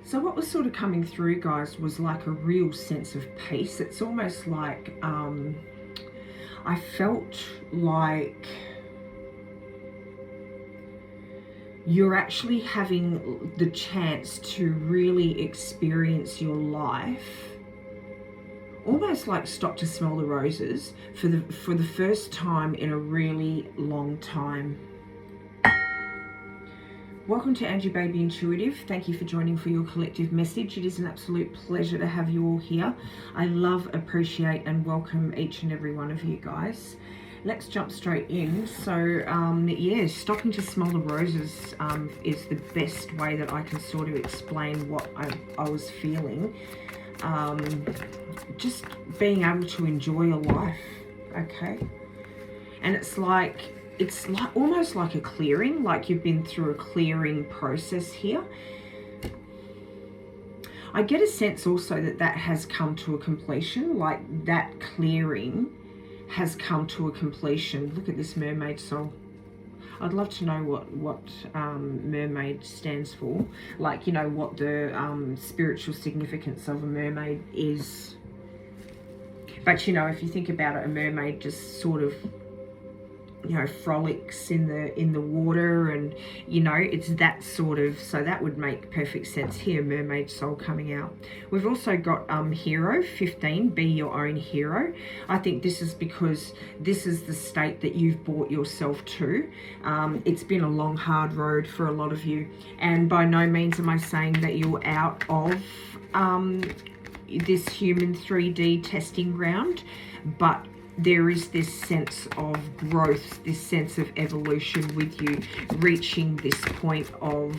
So what was sort of coming through, guys, was like a real sense of peace. It's almost like I felt like you're actually having the chance to really experience your life, almost like stop to smell the roses for the first time in a really long time. Welcome to Angie Baby Intuitive. Thank you for joining for your collective message. It is an absolute pleasure to have you all here. I love, appreciate, and welcome each and every one of you guys. Let's jump straight in. So, yeah, stopping to smell the roses is the best way that I can sort of explain what I was feeling. Just being able to enjoy a life, okay? And it's like almost like a clearing, like you've been through a clearing process here. I get a sense also that has come to a completion, like that clearing has come to a completion. Look at this mermaid soul. I'd love to know what mermaid stands for, like, you know, what the spiritual significance of a mermaid is. But, you know, if you think about it, a mermaid just sort of, you know, frolics in the water, and, you know, it's that sort of, so that would make perfect sense here, mermaid soul coming out. We've also got hero 15, be your own hero. I think this is because this is the state that you've brought yourself to. It's been a long, hard road for a lot of you, and by no means am I saying that you're out of this human 3D testing ground, but there is this sense of growth, this sense of evolution with you, reaching this point of,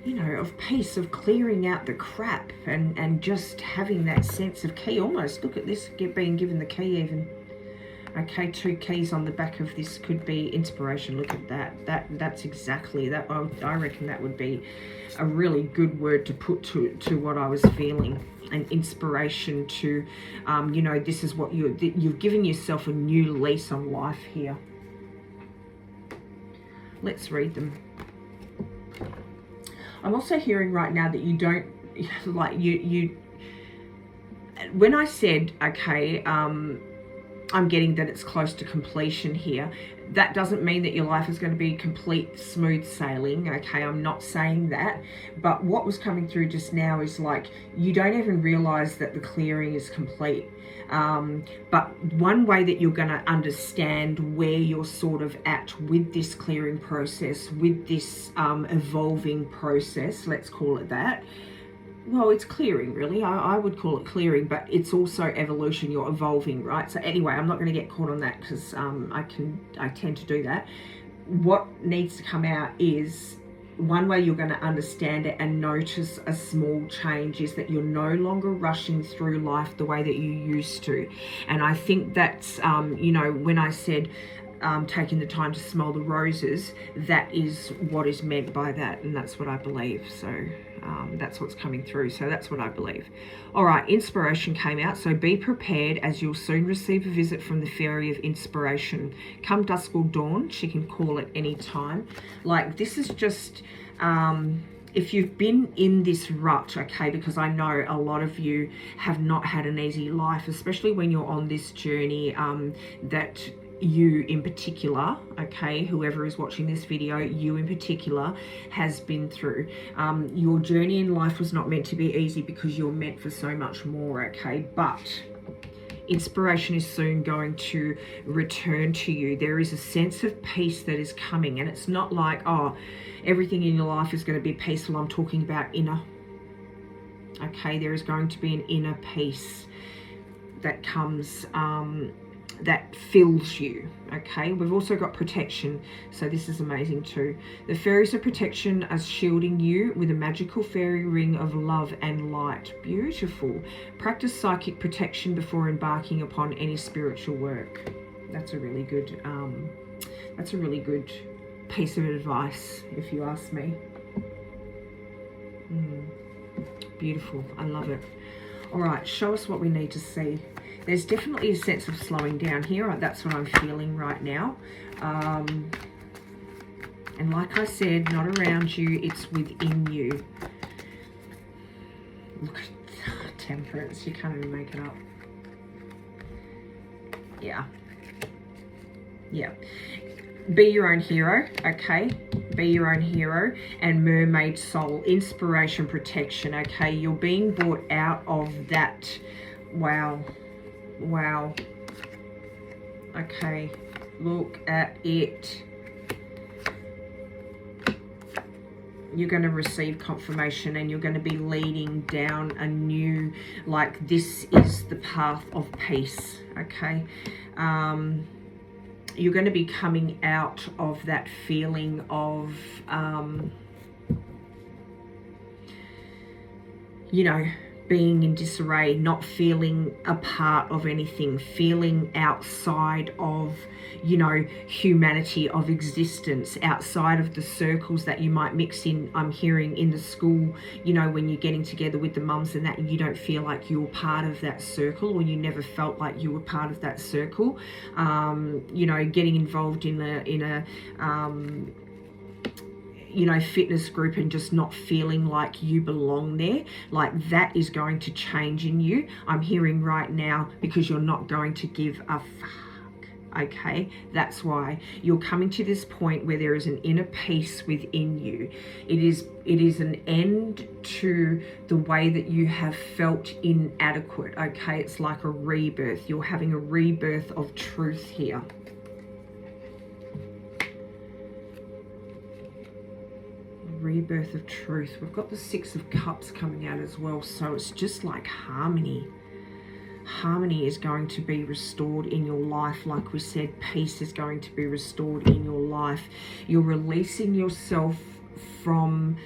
you know, of peace, of clearing out the crap, and just having that sense of key. Almost, look at this, being given the key even. Okay, 2 keys on the back of this could be inspiration. Look at that. That's exactly that. I reckon that would be a really good word to put to what I was feeling. An inspiration to, you know, this is what you've given yourself a new lease on life here. Let's read them. I'm also hearing right now that you don't, like, you when I said, okay, I'm getting that it's close to completion here. That doesn't mean that your life is going to be complete smooth sailing, okay? I'm not saying that. But what was coming through just now is like, you don't even realize that the clearing is complete. But one way that you're going to understand where you're sort of at with this clearing process, with this evolving process, let's call it that. Well, it's clearing, really. I would call it clearing, but it's also evolution. You're evolving, right? So anyway, I'm not going to get caught on that because I tend to do that. What needs to come out is, one way you're going to understand it and notice a small change is that you're no longer rushing through life the way that you used to. And I think that's, you know, when I said taking the time to smell the roses, that is what is meant by that, and that's what I believe. So that's what's coming through. So that's what I believe. All right, inspiration came out. So be prepared, as you'll soon receive a visit from the fairy of inspiration. Come dusk or dawn, she can call at any time. Like, this is just, if you've been in this rut, okay, because I know a lot of you have not had an easy life, especially when you're on this journey, that you in particular, okay, whoever is watching this video, you in particular has been through. Your journey in life was not meant to be easy because you're meant for so much more, okay? But inspiration is soon going to return to you. There is a sense of peace that is coming, and it's not like, oh, everything in your life is going to be peaceful. I'm talking about inner, okay? There is going to be an inner peace that comes, that fills you, okay? We've also got protection, so this is amazing too. The fairies of protection are shielding you with a magical fairy ring of love and light. Beautiful. Practice psychic protection before embarking upon any spiritual work. That's a really good piece of advice, if you ask me. Beautiful. I love it. All right, show us what we need to see. There's definitely a sense of slowing down here. That's what I'm feeling right now. And like I said, not around you, it's within you. Look at Temperance, you can't even make it up. Yeah. Yeah. Be your own hero, okay? Be your own hero. And mermaid soul, inspiration, protection, okay? You're being brought out of that. Wow. Wow. Okay. Look at it. You're going to receive confirmation, and you're going to be leading down a new, like, this is the path of peace, okay? You're going to be coming out of that feeling of, you know, being in disarray, not feeling a part of anything, feeling outside of, you know, humanity, of existence, outside of the circles that you might mix in. I'm hearing in the school, you know, when you're getting together with the mums and that, you don't feel like you're part of that circle, or you never felt like you were part of that circle. You know, getting involved in a you know, fitness group and just not feeling like you belong there, like that is going to change in you. I'm hearing right now, because you're not going to give a fuck, okay? That's why you're coming to this point where there is an inner peace within you. It is an end to the way that you have felt inadequate, okay? It's like a rebirth. You're having a rebirth of truth here. Rebirth of truth. We've got the Six of Cups coming out as well, so it's just like harmony. Harmony is going to be restored in your life. Like we said, peace is going to be restored in your life. You're releasing yourself from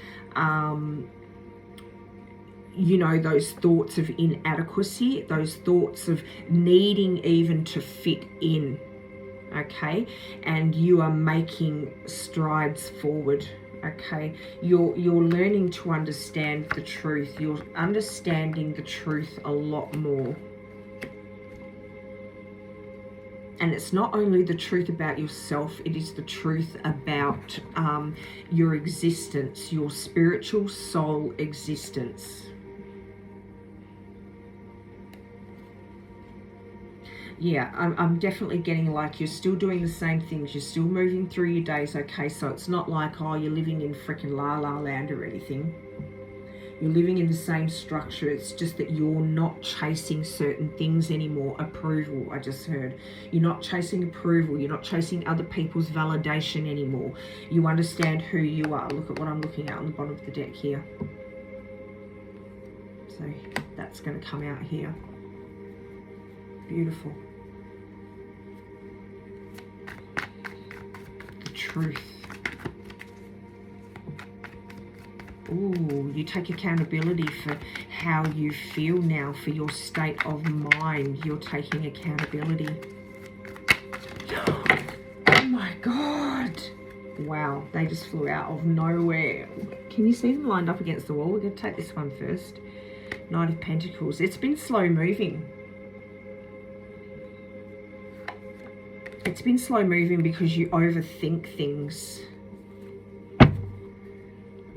you know, those thoughts of inadequacy, those thoughts of needing even to fit in, okay? And you are making strides forward. Okay, you're learning to understand the truth. You're understanding the truth a lot more. And it's not only the truth about yourself, it is the truth about your existence, your spiritual soul existence. Yeah, I'm definitely getting like you're still doing the same things. You're still moving through your days, okay? So it's not like, oh, you're living in freaking La La Land or anything. You're living in the same structure. It's just that you're not chasing certain things anymore. Approval, I just heard. You're not chasing approval. You're not chasing other people's validation anymore. You understand who you are. Look at what I'm looking at on the bottom of the deck here. So that's going to come out here. Beautiful. The truth. Ooh, you take accountability for how you feel now, for your state of mind. You're taking accountability. Oh my God. Wow, they just flew out of nowhere. Can you see them lined up against the wall? We're going to take this one first. Knight of Pentacles. It's been slow moving. It's been slow moving because you overthink things.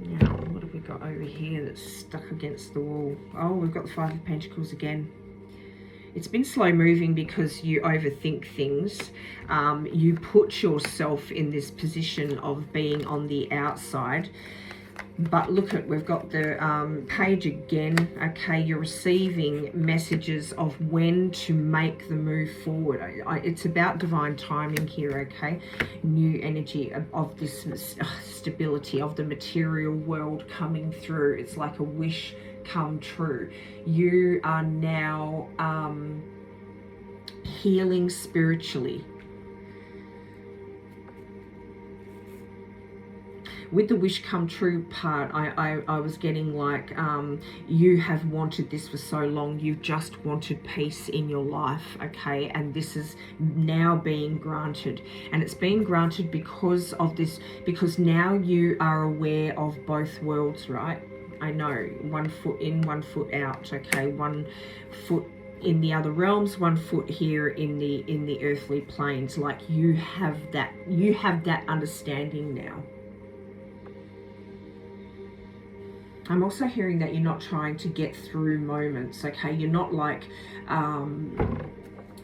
Now, what have we got over here that's stuck against the wall? Oh, we've got the Five of Pentacles again. It's been slow moving because you overthink things. You put yourself in this position of being on the outside. But look at, we've got the page again. Okay, you're receiving messages of when to make the move forward. It's about divine timing here, okay? New energy of this stability of the material world coming through. It's like a wish come true. You are now healing spiritually. With the wish come true part, I was getting like, you have wanted this for so long. You've just wanted peace in your life, okay? And this is now being granted. And it's being granted because of this, because now you are aware of both worlds, right? I know, 1 foot in, 1 foot out, okay? 1 foot in the other realms, 1 foot here in the earthly planes. Like you have that understanding now. I'm also hearing that you're not trying to get through moments, okay? You're not like,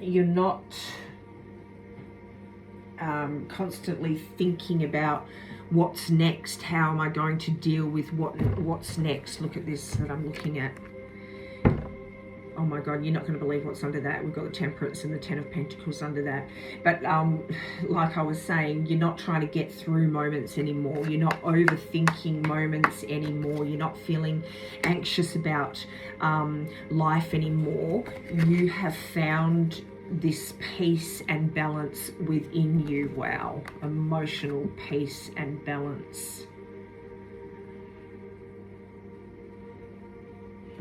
you're not constantly thinking about what's next. How am I going to deal with what's next? Look at this that I'm looking at. Oh my God, you're not going to believe what's under that. We've got the Temperance and the Ten of Pentacles under that. But like I was saying, you're not trying to get through moments anymore. You're not overthinking moments anymore. You're not feeling anxious about life anymore. You have found this peace and balance within you. Wow, emotional peace and balance.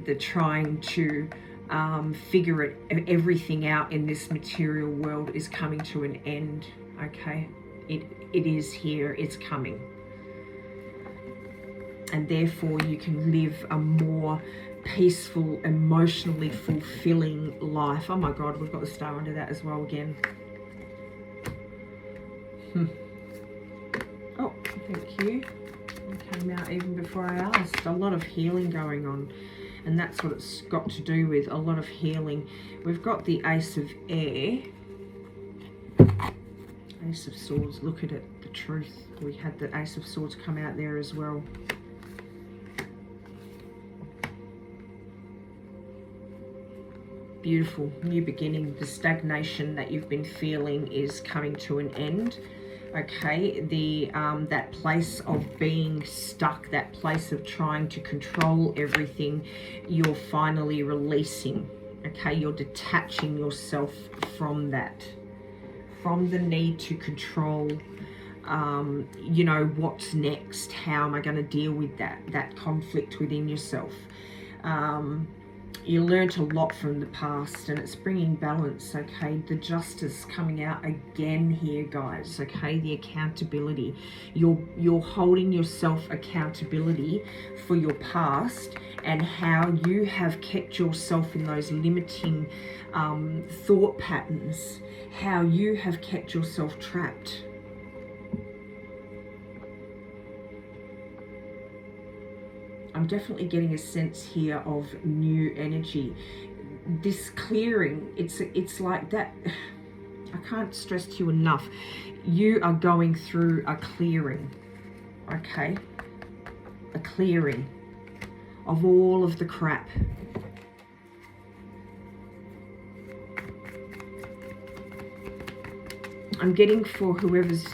The trying to figure everything out in this material world is coming to an end, okay? It is here, it's coming. And therefore you can live a more peaceful, emotionally fulfilling life. Oh my God, we've got the star under that as well again. Oh, thank you. It came out even before I asked. A lot of healing going on. And that's what it's got to do with, a lot of healing. We've got the Ace of Air. Ace of Swords, look at it, the truth. We had the Ace of Swords come out there as well. Beautiful, new beginning. The stagnation that you've been feeling is coming to an end. Okay, that place of being stuck, that place of trying to control everything, you're finally releasing. Okay, you're detaching yourself from that, from the need to control. You know, what's next? How am I going to deal with that conflict within yourself? You learnt a lot from the past, and it's bringing balance, okay? The justice coming out again here, guys, okay? The accountability. You're holding yourself accountability for your past and how you have kept yourself in those limiting thought patterns, how you have kept yourself trapped. I'm definitely getting a sense here of new energy. This clearing, it's like that. I can't stress to you enough. You are going through a clearing, okay? A clearing of all of the crap. I'm getting, for whoever's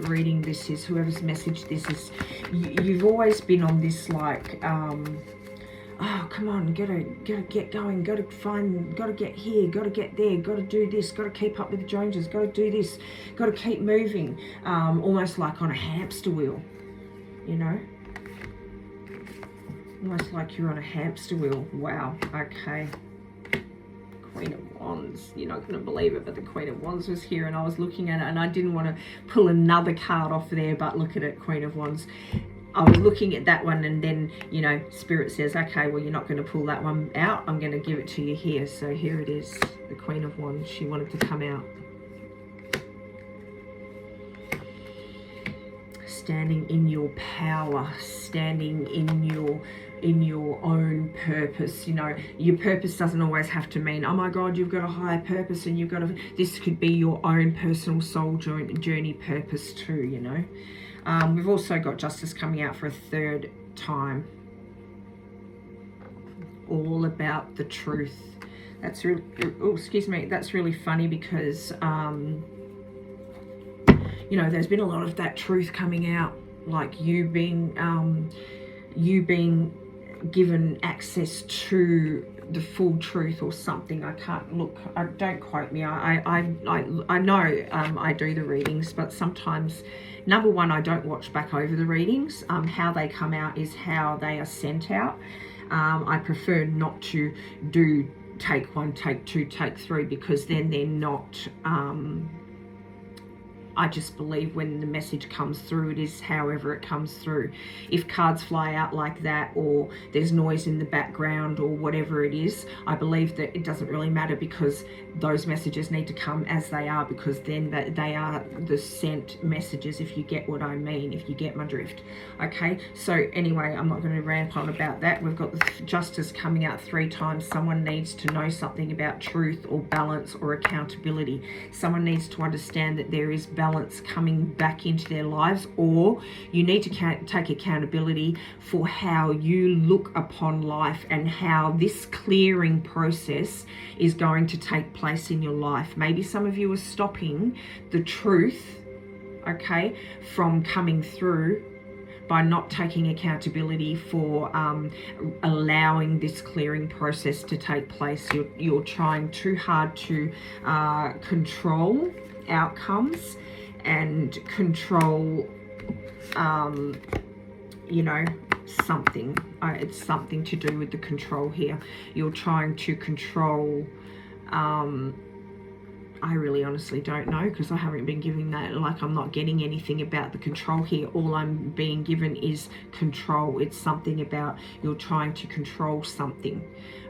reading this is, whoever's message this is, you've always been on this like, oh, come on, gotta get going, gotta get here, gotta get there, gotta do this, gotta keep up with the Joneses, gotta do this, gotta keep moving, almost like on a hamster wheel, you know? Almost like you're on a hamster wheel. Wow, okay. Queen of Wands, you're not going to believe it, but the Queen of Wands was here, and I was looking at it, and I didn't want to pull another card off there, but look at it, Queen of Wands. I was looking at that one, and then, you know, Spirit says, okay, well, you're not going to pull that one out, I'm going to give it to you here. So here it is, the Queen of Wands. She wanted to come out. Standing in your power, standing in your own purpose. You know, your purpose doesn't always have to mean, oh my God, you've got a higher purpose, and you've got a, this could be your own personal soul journey purpose too, you know. We've also got Justice coming out for a third time. All about the truth. That's really, oh, excuse me, that's really funny because, you know, there's been a lot of that truth coming out, like you being given access to the full truth or something. I can't look, don't quote me. I know I do the readings, but sometimes, number one, I don't watch back over the readings. How they come out is how they are sent out. I prefer not to do take one, take two, take three, because then they're not I just believe when the message comes through, it is however it comes through. If cards fly out like that, or there's noise in the background, or whatever it is, I believe that it doesn't really matter, because those messages need to come as they are, because then they are the sent messages, if you get what I mean, if you get my drift. Okay, so anyway, I'm not going to rant on about that. We've got the Justice coming out 3 times. Someone needs to know something about truth or balance or accountability. Someone needs to understand that there is balance coming back into their lives, or you need to take accountability for how you look upon life and how this clearing process is going to take place in your life. Maybe some of you are stopping the truth, okay, from coming through by not taking accountability for allowing this clearing process to take place. You're trying too hard to control outcomes and control, you know, something. It's something to do with the control here. You're trying to control, I really honestly don't know, because I haven't been given that. Like, I'm not getting anything about the control here. All I'm being given is control. It's something about you're trying to control something.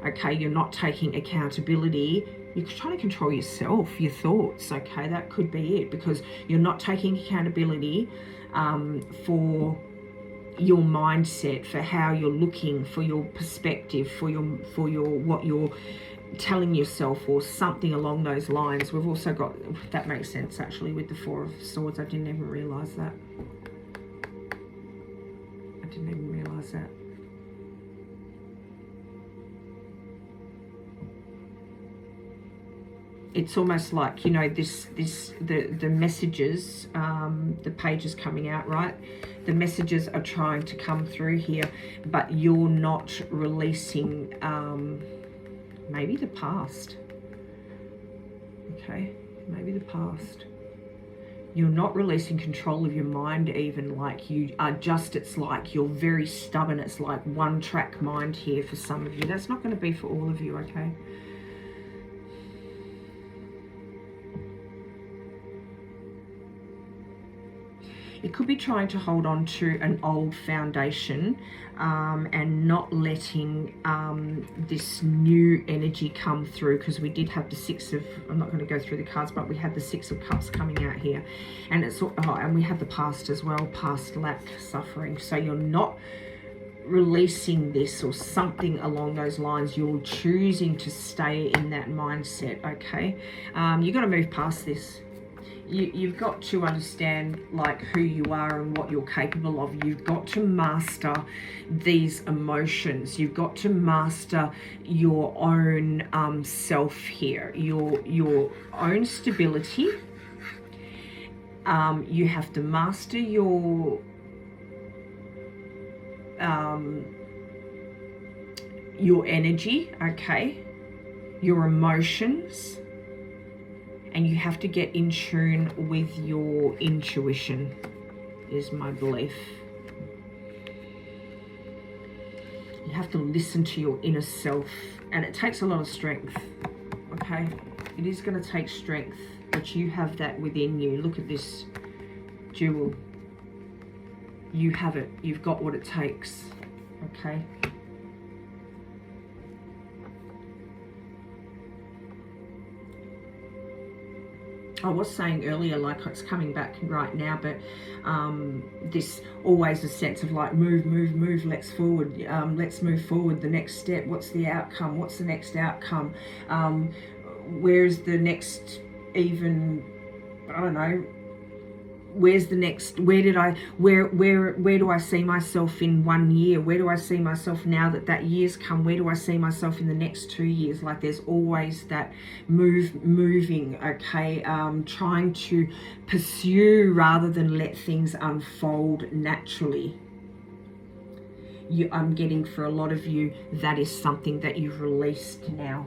Okay, you're not taking accountability. You're trying to control yourself, your thoughts. Okay, that could be it, because you're not taking accountability for your mindset, for how you're looking, for your perspective, for your what you're telling yourself, or something along those lines. We've also got, that makes sense actually, with the 4 of Swords. I didn't even realize that. It's almost like, you know, the messages, the pages coming out, right? The messages are trying to come through here, but you're not releasing, maybe the past. Okay, maybe the past. You're not releasing control of your mind even. Like, you are just, it's like you're very stubborn. It's like one track mind here for some of you. That's not going to be for all of you, okay? It could be trying to hold on to an old foundation and not letting this new energy come through, because we did have the 6 of, I'm not going to go through the cards, but we had the 6 of Cups coming out here, and it's and we had the past as well, past lack, suffering. So you're not releasing this or something along those lines. You're choosing to stay in that mindset, okay? You've got to move past this. You've got to understand, like, who you are and what you're capable of. You've got to master these emotions. You've got to master your own self here, your own stability. You have to master your energy, okay, your emotions. And you have to get in tune with your intuition, is my belief. You have to listen to your inner self. And it takes a lot of strength, okay? It is going to take strength, but you have that within you. Look at this jewel. You have it. You've got what it takes, okay? I was saying earlier, like, it's coming back right now, but this always a sense of like, move, let's forward, let's move forward, the next step, what's the outcome, what's the next outcome, where's the next, even, I don't know, where's the next, where do I see myself in 1 year? Where do I see myself now that year's come? Where do I see myself in the next 2 years? Like, there's always that moving, okay? Trying to pursue rather than let things unfold naturally. I'm getting, for a lot of you, that is something that you've released now.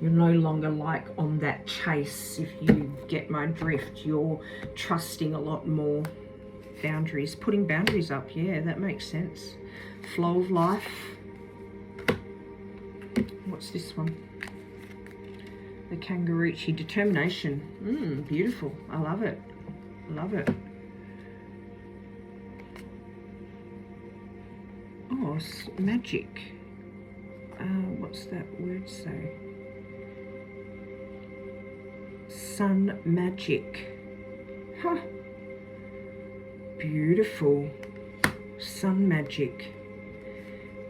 You're no longer like on that chase, if you get my drift. You're trusting a lot more. Boundaries, putting boundaries up, yeah, that makes sense. Flow of life. what's this one? The Kangaroochie, determination. Beautiful. I love it. Love it. Oh, magic. What's that word say? Sun magic. Huh. Beautiful. Sun magic.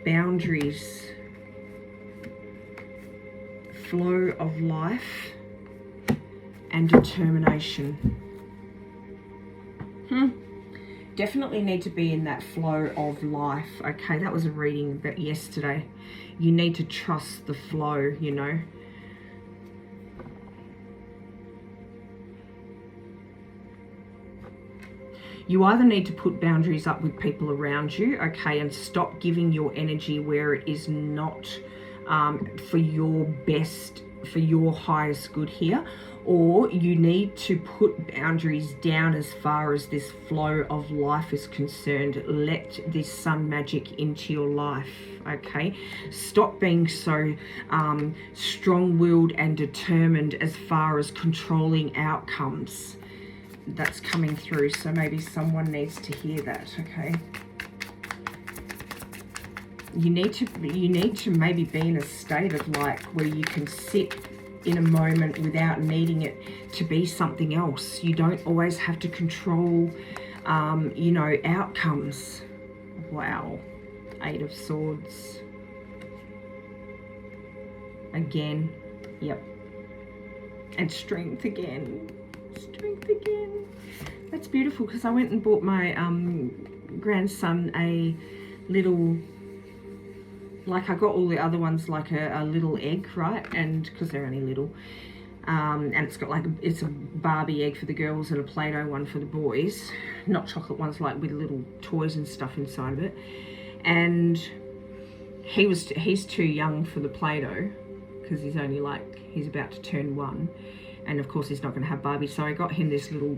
Boundaries. Flow of life and determination. Definitely need to be in that flow of life. Okay, that was a reading that yesterday. You need to trust the flow, you know. You either need to put boundaries up with people around you, okay, and stop giving your energy where it is not for your best, for your highest good here, or you need to put boundaries down as far as this flow of life is concerned. Let this sun magic into your life, okay? Stop being so strong-willed and determined as far as controlling outcomes. That's coming through, so maybe someone needs to hear that, okay? You need to maybe be in a state of like where you can sit in a moment without needing it to be something else. You don't always have to control, you know, outcomes. Wow. 8 of Swords. Again. Yep. And strength again. Strength again. That's beautiful, because I went and bought my grandson a little, like I got all the other ones like a little egg, right? And because they're only little, and it's got like it's a Barbie egg for the girls and a Play-Doh one for the boys, not chocolate ones, like with little toys and stuff inside of it. And he's too young for the Play-Doh because he's only like, he's about to turn 1, and of course he's not going to have Barbie. So I got him this little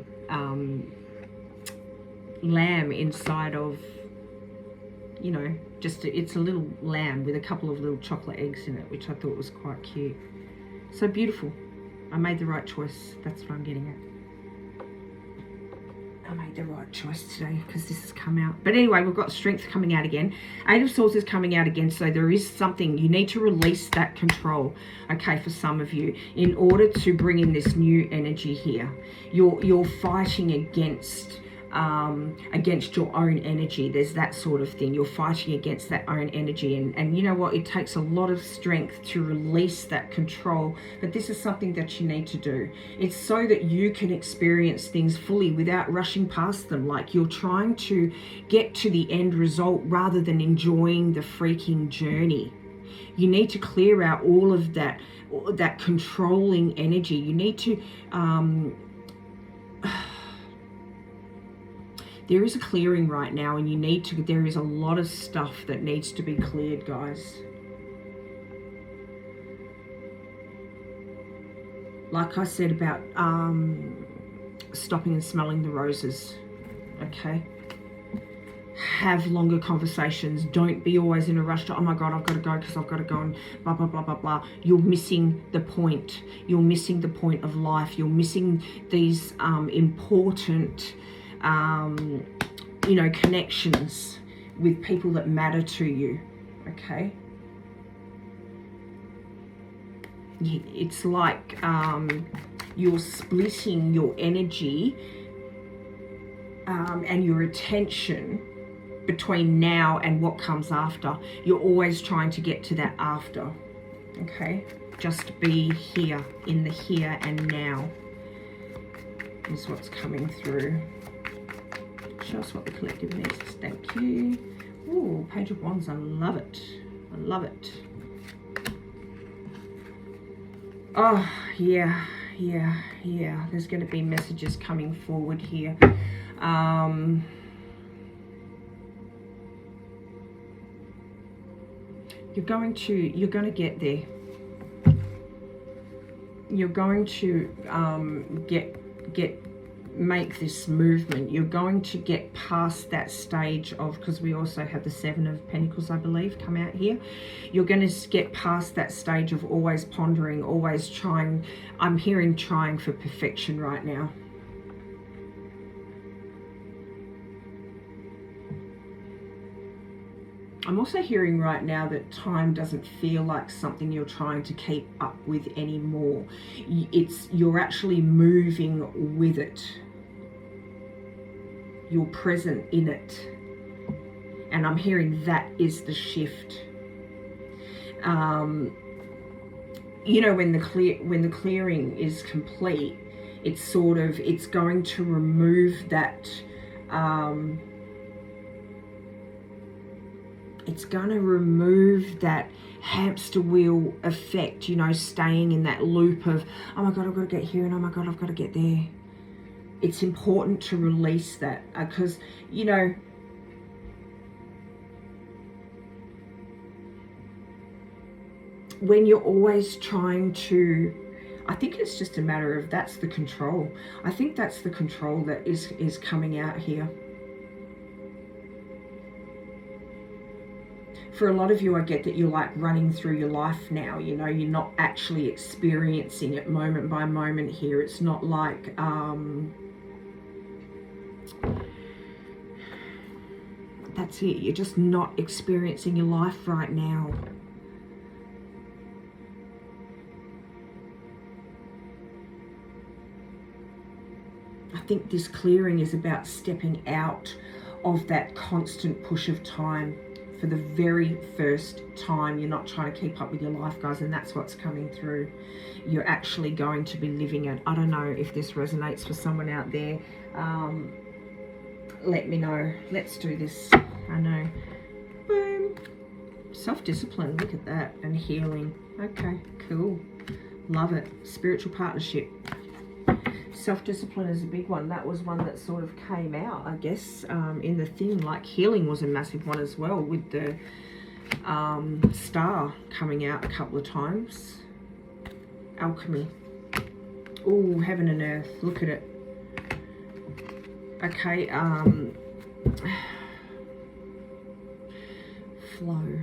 lamb inside of, you know, just it's a little lamb with a couple of little chocolate eggs in it, which I thought was quite cute. So beautiful. I made the right choice. That's what I'm getting at. I made the right choice today because this has come out. But anyway, we've got strength coming out again. 8 of Swords is coming out again. So there is something. You need to release that control, okay, for some of you, in order to bring in this new energy here. You're fighting against your own energy. There's that sort of thing. You're fighting against that own energy, and you know what, it takes a lot of strength to release that control, but this is something that you need to do. It's so that you can experience things fully without rushing past them, like you're trying to get to the end result rather than enjoying the freaking journey. You need to clear out all of that controlling energy. You need to there is a clearing right now, and there is a lot of stuff that needs to be cleared, guys. Like I said about stopping and smelling the roses, okay? Have longer conversations. Don't be always in a rush to, oh my God, I've got to go because I've got to go and blah, blah, blah, blah, blah. You're missing the point. You're missing the point of life. You're missing these important you know, connections with people that matter to you, okay? It's like you're splitting your energy and your attention between now and what comes after. You're always trying to get to that after, okay? Just be here, in the here and now is what's coming through. Show us what the collective needs. Thank you. Ooh, Page of Wands. I love it. I love it. Oh, yeah. There's going to be messages coming forward here. You're going to get there. You're going to get make this movement, you're going to get past that stage of, because we also have the Seven of Pentacles, I believe, come out here. You're going to get past that stage of always pondering, always trying. I'm hearing trying for perfection right now. I'm also hearing right now that time doesn't feel like something you're trying to keep up with anymore. You're actually moving with it. You're present in it. And I'm hearing that is the shift. You know, when the clearing is complete, it's going to remove that it's going to remove that hamster wheel effect, you know, staying in that loop of, oh my God, I've got to get here, and oh my God, I've got to get there. It's important to release that because, you know, when you're always trying to, I think it's just a matter of, that's the control. I think that's the control that is coming out here. For a lot of you, I get that you're like running through your life now, you know, you're not actually experiencing it moment by moment here. It's not like, that's it, you're just not experiencing your life right now. I think this clearing is about stepping out of that constant push of time. For the very first time, you're not trying to keep up with your life, guys, and that's what's coming through. You're actually going to be living it. I don't know if this resonates for someone out there. Let me know. Let's do this. I know. Boom. Self-discipline, look at that, and healing. Okay, cool. Love it. Spiritual partnership. Self-discipline is a big one. That was one that sort of came out, I guess, in the thing. Like healing was a massive one as well, with the star coming out a couple of times. Alchemy. Oh, heaven and earth. Look at it. Okay. Flow.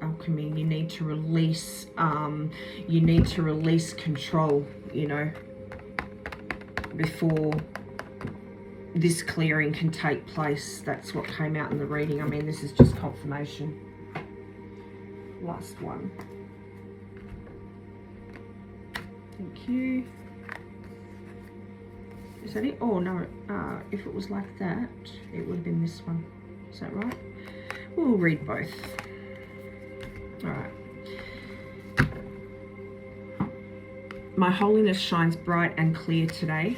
Alchemy. You need to release. You need to release control, you know, before this clearing can take place. That's what came out in the reading. I mean, this is just confirmation. Last one. Thank you. Is that it? Oh no, if it was like that, it would have been this one. Is that right? We'll read both. All right. My holiness shines bright and clear today.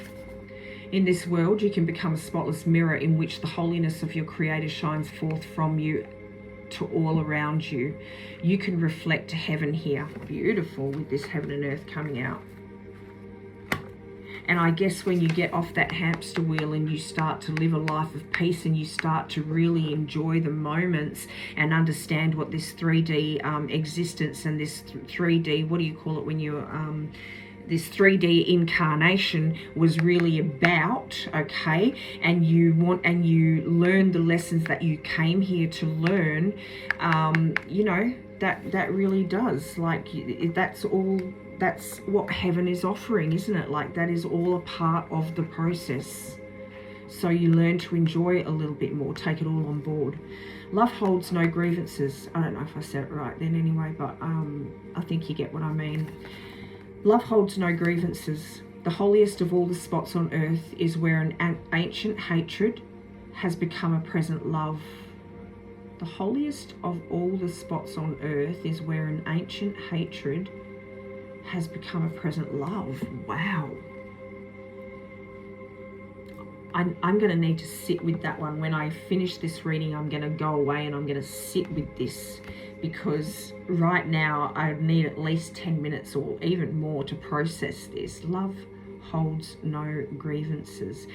In this world, you can become a spotless mirror in which the holiness of your Creator shines forth from you to all around you. You can reflect heaven here. Beautiful, with this heaven and earth coming out. And I guess when you get off that hamster wheel and you start to live a life of peace and you start to really enjoy the moments and understand what this 3D existence and this 3D, what do you call it when you're... this 3D incarnation was really about, okay, and you learn the lessons that you came here to learn, you know, that really does, like, that's what heaven is offering, isn't it? Like, that is all a part of the process. So you learn to enjoy it a little bit more, take it all on board. Love holds no grievances. I don't know if I said it right then anyway, but I think you get what I mean. Love holds no grievances. The holiest of all the spots on earth is where an ancient hatred has become a present love. The holiest of all the spots on earth is where an ancient hatred has become a present love. Wow. I'm going to need to sit with that one. When I finish this reading, I'm going to go away and I'm going to sit with this, because right now I need at least 10 minutes or even more to process this. Love holds no grievances.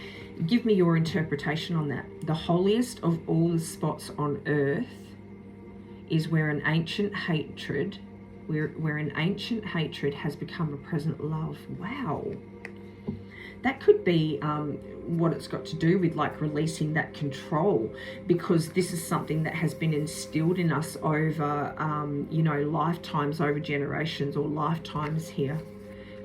Give me your interpretation on that. The holiest of all the spots on earth is where an ancient hatred, where an ancient hatred has become a present love. Wow. that could be what it's got to do with, like releasing that control, because this is something that has been instilled in us over, you know, lifetimes, over generations or lifetimes here.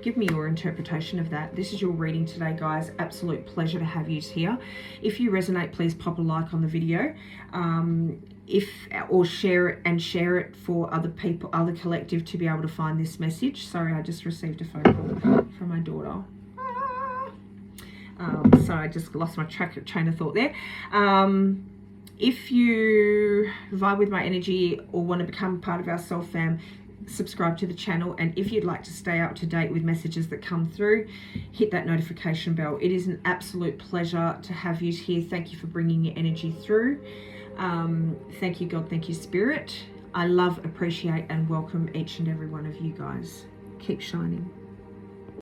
Give me your interpretation of that. This is your reading today, guys. Absolute pleasure to have you here. If you resonate, please pop a like on the video. Or share it for other people, other collective, to be able to find this message. Sorry, I just received a phone call from my daughter. So I just lost my train of thought there. If you vibe with my energy or want to become part of our soul fam, subscribe to the channel. And if you'd like to stay up to date with messages that come through, hit that notification bell. It is an absolute pleasure to have you here. Thank you for bringing your energy through. Thank you, God. Thank you, Spirit. I love, appreciate, and welcome each and every one of you guys. Keep shining.